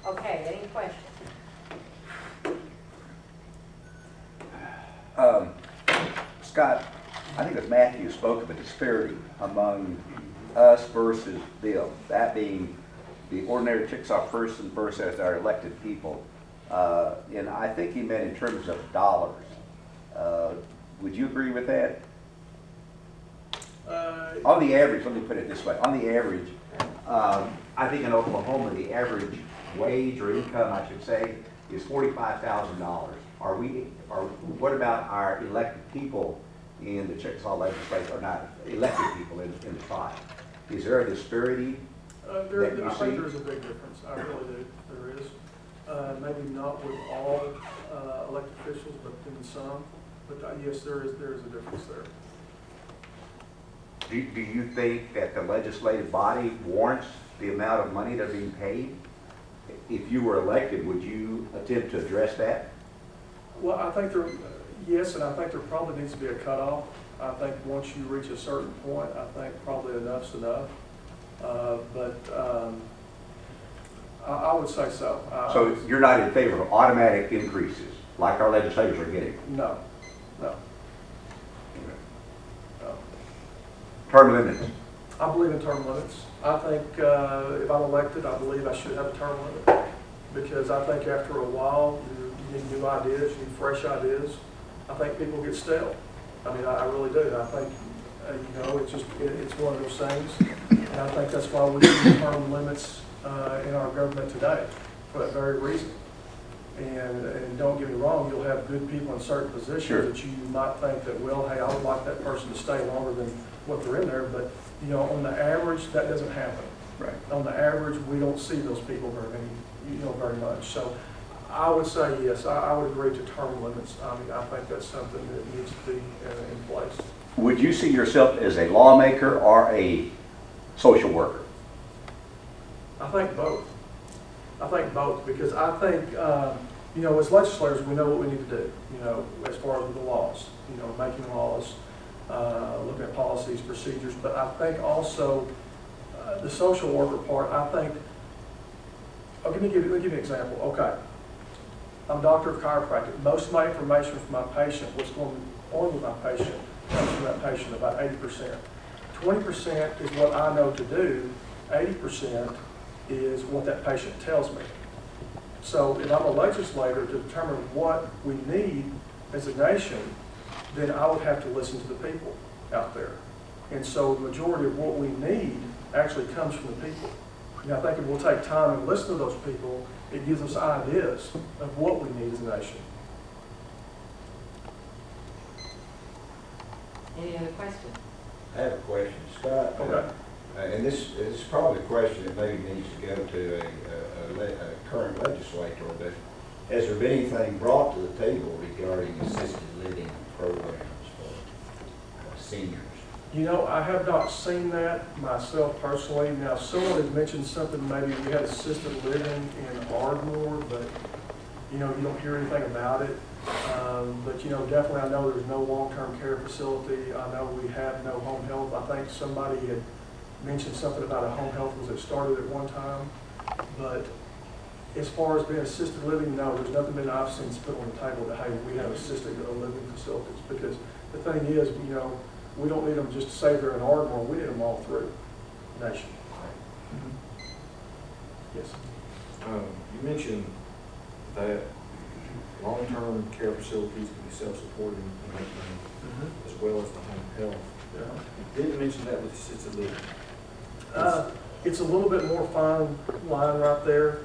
Okay, any questions? Scott, I think it was Matthew who spoke of a disparity among us versus them, that being the ordinary Chickasaw person versus our elected people. And I think he meant in terms of dollars. Would you agree with that? On the average, let me put it this way, on the average, I think in Oklahoma, the average wage or income, I should say, is $45,000. What about our elected people in the Chickasaw legislature, or not elected people in the tribe? Is there a disparity I think there's a big difference. I really do. There is. Maybe not with all elected officials, but in some. But yes, there is a difference there. Do you think that the legislative body warrants the amount of money they're being paid? If you were elected, would you attempt to address that? Well, I think yes, and I think there probably needs to be a cutoff. I think once you reach a certain point, I think probably enough's enough. I would say so. So you're not in favor of automatic increases like our legislators are getting? No. Term limits? I believe in term limits. I think if I'm elected, I believe I should have a term limit, because I think after a while you need new ideas, you need fresh ideas. I think people get stale. I mean, I really do. I think it's one of those things, and I think that's why we use term limits in our government today, for that very reason. And don't get me wrong, you'll have good people in certain positions that you might think that, well, hey, I would like that person to stay longer than what they're in there, but on the average, that doesn't happen. Right. On the average, we don't see those people very much. So I would say yes, I would agree to term limits. I mean, I think that's something that needs to be in place. Would you see yourself as a lawmaker or a social worker? I think both. Because I think, as legislators, we know what we need to do, as far as with the laws, making laws, looking at policies, procedures. But I think also the social worker part, let me give you an example. Okay, I'm a doctor of chiropractic. Most of my information from my patient, what's going on with my patient, comes from that patient, about 80%. 20% is what I know to do, 80% is what that patient tells me. So if I'm a legislator to determine what we need as a nation, then I would have to listen to the people out there. And so the majority of what we need actually comes from the people. And I think if we'll take time and listen to those people, it gives us ideas of what we need as a nation. Any other questions? I have a question, Scott. Okay. And this is probably a question that maybe needs to go to a current legislator, but has there been anything brought to the table regarding assisted living programs for seniors? I have not seen that myself personally. Now, someone had mentioned something, maybe we had assisted living in Ardmore, but, you don't hear anything about it. But, definitely I know there's no long-term care facility. I know we have no home health. I think somebody had mentioned something about a home health was it started at one time. But as far as being assisted living, no, there's nothing that I've seen put on the table that, hey, we have assisted living facilities. Because the thing is, we don't need them just to say they're in Ardmore. We need them all through the nation. Yes. You mentioned that long-term care facilities can be self-supporting and make money, as well as the home health. Yeah. You didn't mention that with assisted living. It's a little bit more fine line right there.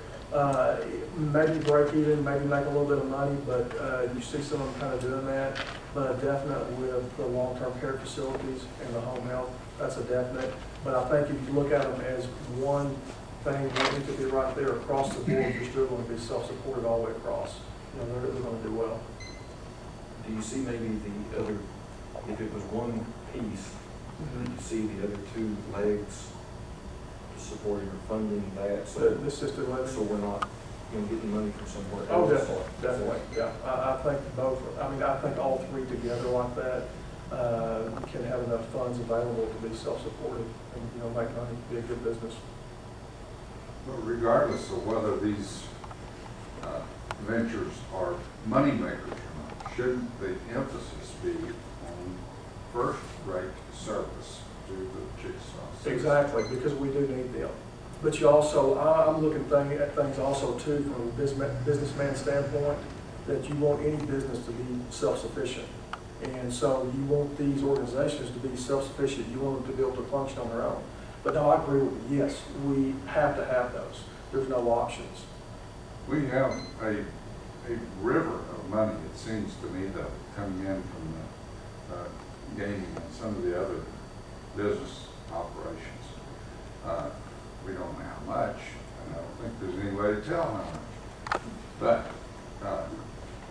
Maybe break even, maybe make a little bit of money, but you see some of them kind of doing that. But definitely with the long-term care facilities and the home health, that's a definite. But I think if you look at them as one thing, it could be right there across the board, you're still going to be self-supported all the way across. They're going to do well. Do you see maybe the other, if it was one piece, do you see the other two legs supporting or funding that? So The assisted living. So we're not getting money from somewhere else? Oh, definitely, yeah. I think both. I mean, I think all three together like that can have enough funds available to be self-supported and make money, be a good business. But regardless of whether these ventures are money makers or not, shouldn't the emphasis be on first-rate service to the Chickasaw citizens? Exactly, because we do need them. But you also, I'm looking at things also too from a businessman standpoint, that you want any business to be self-sufficient. And so you want these organizations to be self-sufficient. You want them to be able to function on their own. But no, I agree with you. Yes, we have to have those. There's no options. We have a river of money, it seems to me, that coming in from the gaming and some of the other business operations. We don't know how much, and I don't think there's any way to tell how much. But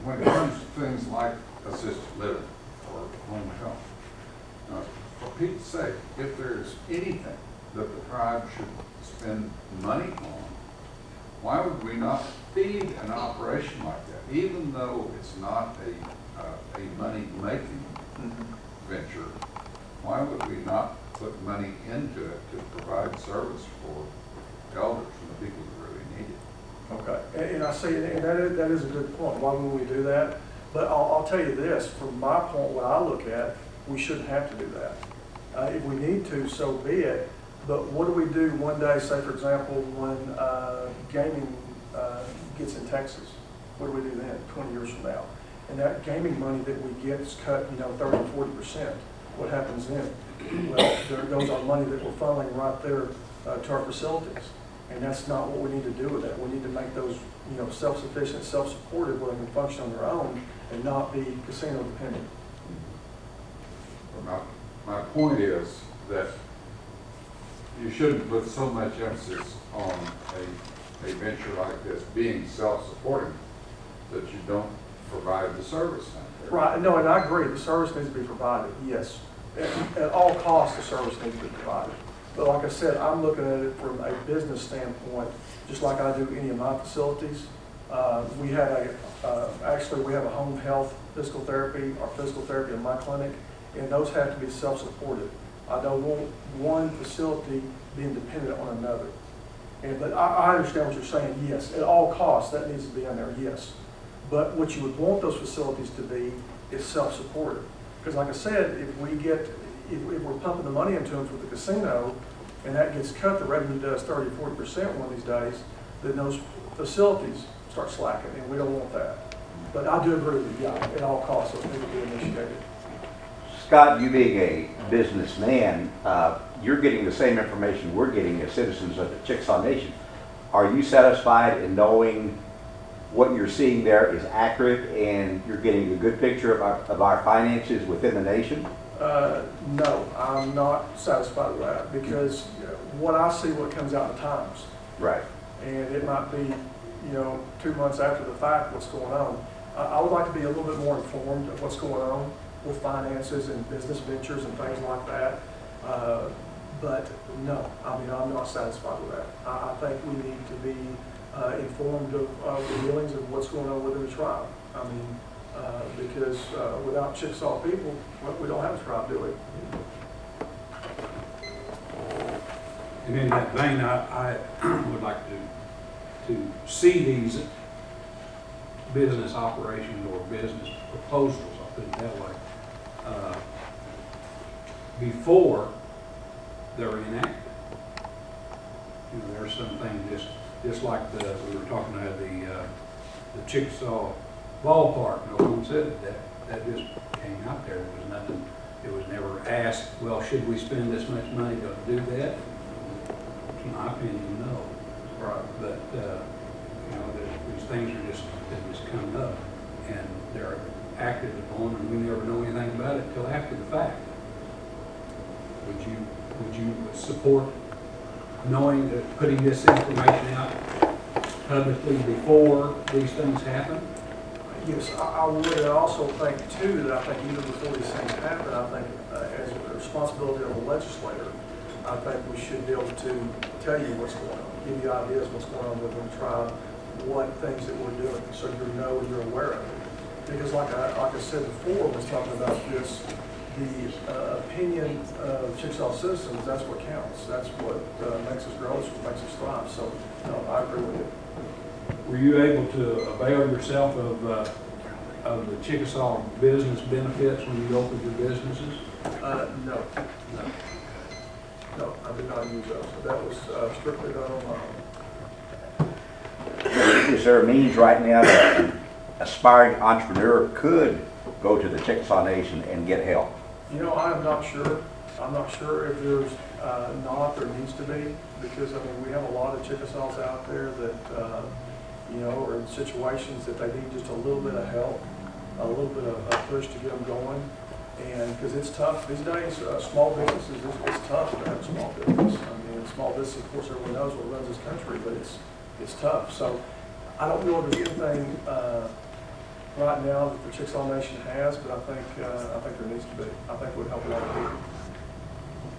when it comes to things like assisted living or home health, for Pete's sake, if there's anything that the tribe should spend money on, why would we not feed an operation like that, even though it's not a money-making venture? Why would we not put money into it to provide service for elders and the people that really need it? Okay, and I see, and that is a good point. Why would we do that? But I'll tell you this, from my point, what I look at, we shouldn't have to do that. If we need to, so be it. But what do we do one day, say for example, when gaming gets in Texas? What do we do then, 20 years from now? And that gaming money that we get is cut, 30 to 40%. What happens then? Well, there goes our money that we're funneling right there to our facilities. And that's not what we need to do with that. We need to make those, self-sufficient, self-supportive, where they can function on their own and not be casino dependent. My point is that you shouldn't put so much emphasis on a venture like this being self-supporting that you don't provide the service out there. Right, no, and I agree, the service needs to be provided, yes. At all costs, the service needs to be provided. But like I said, I'm looking at it from a business standpoint, just like I do any of my facilities. We have we have a home health physical therapy, or physical therapy in my clinic, and those have to be self-supported. I don't want one facility being dependent on another. But I understand what you're saying, yes. At all costs, that needs to be in there, yes. But what you would want those facilities to be is self-supported. Because like I said, if we're pumping the money into them for the casino, and that gets cut, the revenue does 30 to 40% one of these days, then those facilities start slacking, and we don't want that. But I do agree with you, yeah, at all costs, those need to be initiated. Scott, you being a businessman, you're getting the same information we're getting as citizens of the Chickasaw Nation. Are you satisfied in knowing what you're seeing there is accurate and you're getting a good picture of our finances within the nation? No, I'm not satisfied with that, because what I see, what comes out in the Times. Right. And it might be, 2 months after the fact what's going on. I would like to be a little bit more informed of what's going on with finances and business ventures and things like that. But no, I'm not satisfied with that. I think we need to be informed of the dealings of what's going on within the tribe. Because without Chickasaw people, we don't have a tribe, do we? And in that vein, I would like to see these business operations or business proposals, I'll put it that way, before they're enacted. There's some things just like we were talking about the Chickasaw ballpark. No one said that just came out there. There was nothing. It was never asked, well, should we spend this much money to do that? In my opinion, no. Right. But these things are just coming up, and they're acted upon, and we never know anything about it till after the fact. Would you support knowing that putting this information out publicly before these things happen? Yes, I would. I also think too that I think even before these things happen, I think as a responsibility of a legislator, I think we should be able to tell you what's going on, give you ideas what's going on within the tribe, what things that we're doing, so you know and you're aware of it. Because like I said before, I was talking about this the opinion of Chickasaw citizens, that's what counts. That's what makes us grow, that's what makes us thrive. So, no, I agree with you. Were you able to avail yourself of the Chickasaw business benefits when you opened your businesses? No. No, I did not use those. That was strictly done on my own. Is there a means right now that an aspiring entrepreneur could go to the Chickasaw Nation and get help? You know, I am not sure. I'm not sure if there's not, there needs to be, because, I mean, we have a lot of Chickasaws out there that, you know, are in situations that they need just a little bit of help, a little bit of a push to get them going. And because it's tough these days, small businesses, it's tough to have a small business. I mean, small business, of course, everyone knows what runs this country, but it's tough. So I don't know if there's anything right now that the Chickasaw Nation has, but I think there needs to be. I think it would help a lot of people.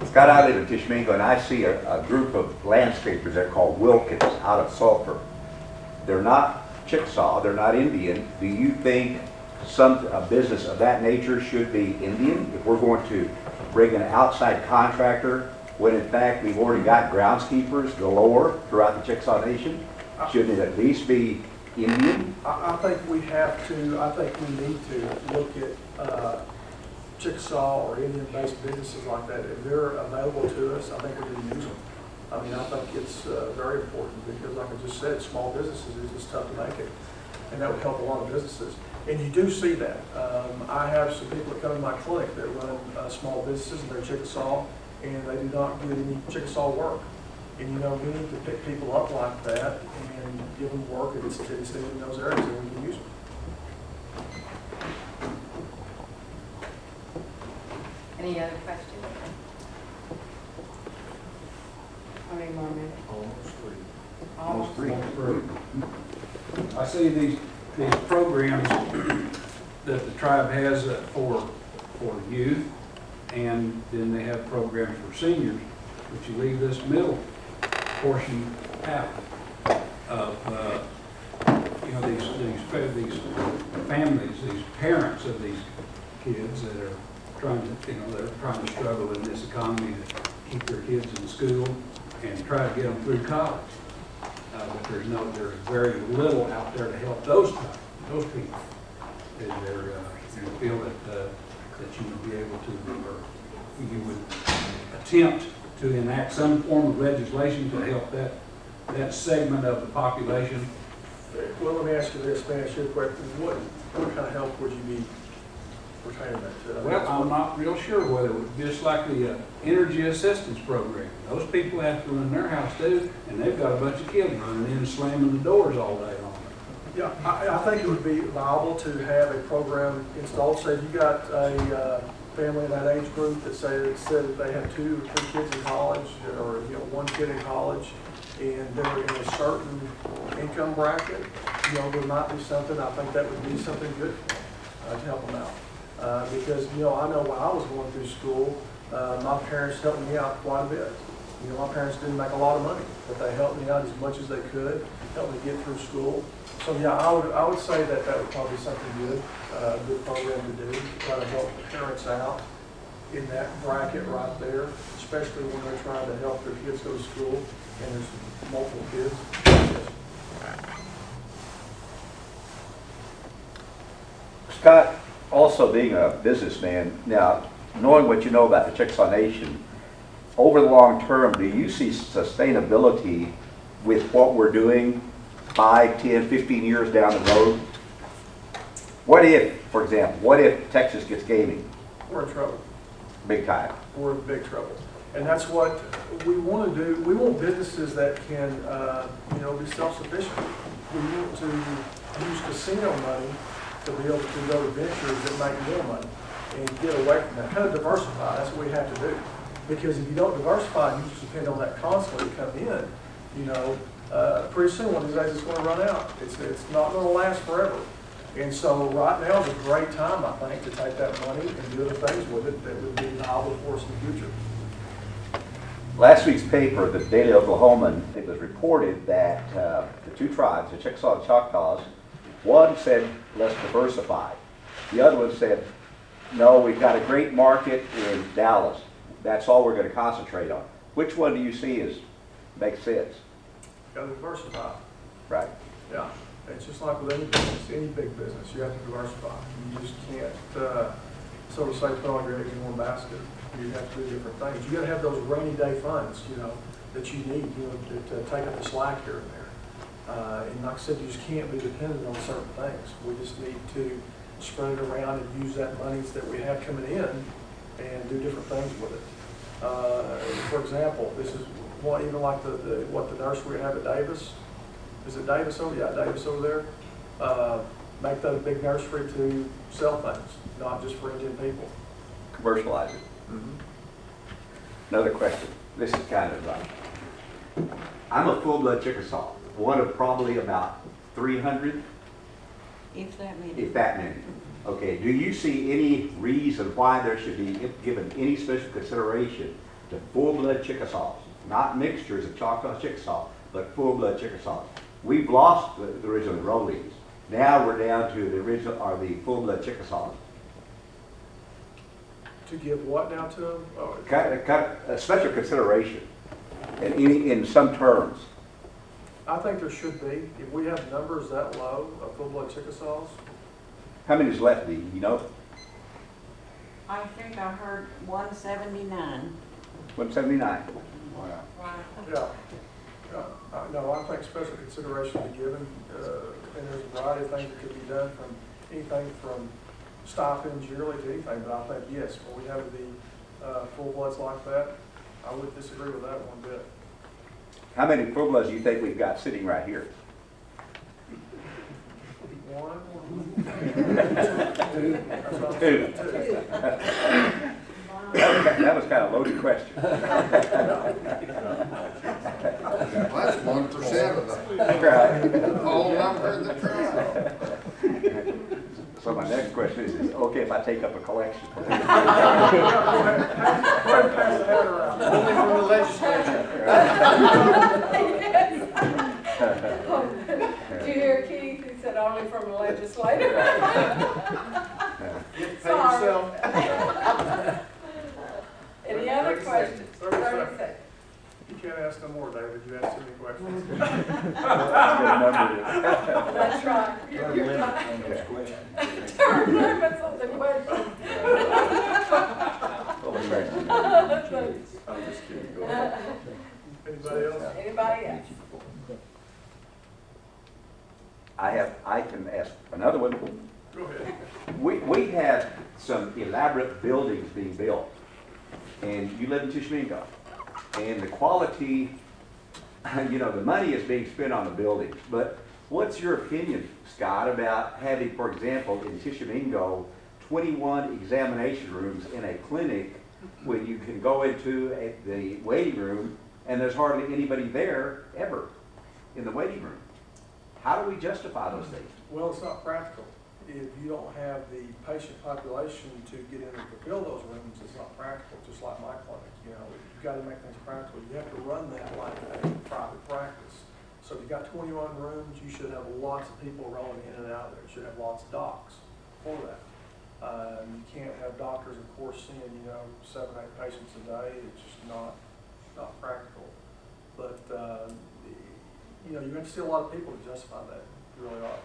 Scott, I live in Tishomingo, and I see a group of landscapers there called Wilkins out of Sulphur. They're not Chickasaw, they're not Indian. Do you think a business of that nature should be Indian if we're going to bring an outside contractor when in fact we've already got groundskeepers galore throughout the Chickasaw Nation? Shouldn't it at least be Indian? I think we have to, I think we need to look at Chickasaw or Indian-based businesses like that. If they're available to us, I think we need to use them. I mean, I think it's very important because, like I just said, small businesses, it's just tough to make it. And that would help a lot of businesses. And you do see that. I have some people that come to my clinic that run small businesses and they're Chickasaw, and they do not get any Chickasaw work. And you know, we need to pick people up like that and give them work if it's in those areas and we can use them. Any other questions? How many more minutes? Almost three. Almost. I see these programs that the tribe has for youth, and then they have programs for seniors, but you leave this middle portion out of you know, these families, these parents of these kids that are trying to, you know, they're trying to struggle in this economy to keep their kids in school and try to get them through college. But there's very little out there to help those people. Is there, you feel that you would be able to, or you would attempt to enact some form of legislation to help that segment of the population? Well, let me ask you this, man, should question, what kind of help would you be pertaining that to? Well, I'm not real sure whether it would, just like the energy assistance program. Those people have to run their house too, and they've got a bunch of kids running in and slamming the doors all day long. Yeah, I think it would be viable to have a program installed. Say you got a family in that age group that said that they have 2 or 3 kids in college, or you know, 1 kid in college, and they're in a certain income bracket. You know, there might be something. I think that would be something good to help them out. Because you know, I know when I was going through school, my parents helped me out quite a bit. You know, my parents didn't make a lot of money, but they helped me out as much as they could, helped me get through school. So yeah, I would say that would probably be something good, good program to do, to try to help the parents out in that bracket right there, especially when they're trying to help their kids go to school and there's multiple kids. Scott, also being a businessman, now knowing what you know about the Chickasaw Nation, over the long term, do you see sustainability with what we're doing 5, 10, 15 years down the road? What if, for example, what if Texas gets gaming? We're in trouble. Big time. We're in big trouble. And that's what we want to do. We want businesses that can, you know, be self-sufficient. We want to use casino money to be able to go to ventures that make more money and get away from that. Kind of diversify. That's what we have to do. Because if you don't diversify and you just depend on that constantly to come in, you know, pretty soon one of these days it's going to run out. It's not going to last forever. And so right now is a great time, I think, to take that money and do other things with it that would be valuable for us in the future. Last week's paper, the Daily Oklahoman, it was reported that the 2 tribes, the Chickasaw and Choctaws, one said, let's diversify. The other one said, No, we've got a great market in Dallas. That's all we're gonna concentrate on. Which one do you see as makes sense? Gotta diversify. Right. Yeah, it's just like with any business, any big business, you have to diversify. You just can't, so to say, put all your eggs in one basket. You have to do different things. You gotta have those rainy day funds, that you need, to take up the slack here and there. And like I said, you just can't be dependent on certain things. We just need to spread it around and use that monies that we have coming in and do different things with it. For example, this is one, even like the nursery we have at Davis. Is it Davis over? Yeah, Davis over there. Make that a big nursery to sell things, not just for Indian people. Commercialize it. Another question. This is kind of, I'm a full-blood Chickasaw, one of probably about 300, If that many. if that many. Okay, do you see any reason why there should be given any special consideration to full-blood Chickasaws? Not mixtures of Choctaw Chickasaw, but full-blood Chickasaws. We've lost the original Rollings. Now we're down to the original, or the full-blood Chickasaws. To give what now to them? Oh, Cut a special consideration in some terms. I think there should be. If we have numbers that low of full-blood Chickasaws, How many is left, Dee? You know? I think I heard 179. 179. Wow. yeah. No, I think special consideration be given, and there's a variety of things that could be done, from anything from stipends yearly to anything, but I think, yes, when we have the full-bloods like that, I would disagree with that one bit. How many full-bloods do you think we've got sitting right here? One? Two. That was kind of a loaded question. Well, that's 1% of Right. the whole number in the crowd. So my next question is it okay if I take up a collection? Go ahead and pass the hat around. Only from the legislature. Did you hear Keith? He said only from a legislator. Pay yourself. Any other 30 questions? seconds. 30 30 seconds. seconds. You can't ask no more, David. You asked too many questions. That's right. You're right. Term limits on the question. I'm just kidding. Go Uh, ahead. Anybody else? Anybody else? I can ask another one. Go ahead. We have some elaborate buildings being built, and you live in Tishomingo, and the quality, the money is being spent on the buildings, but what's your opinion, Scott, about having, for example, in Tishomingo, 21 examination rooms in a clinic when you can go into the waiting room and there's hardly anybody there ever in the waiting room? How do we justify those things? Well, it's not practical. If you don't have the patient population to get in and fulfill those rooms, it's not practical, just like my clinic. You've got to make things practical. You have to run that like a private practice. So if you've got 21 rooms, you should have lots of people rolling in and out of there. You should have lots of docs for that. You can't have doctors, of course, seeing, 7, 8 patients a day. It's just not practical. But, you have to see a lot of people to justify that. You really are.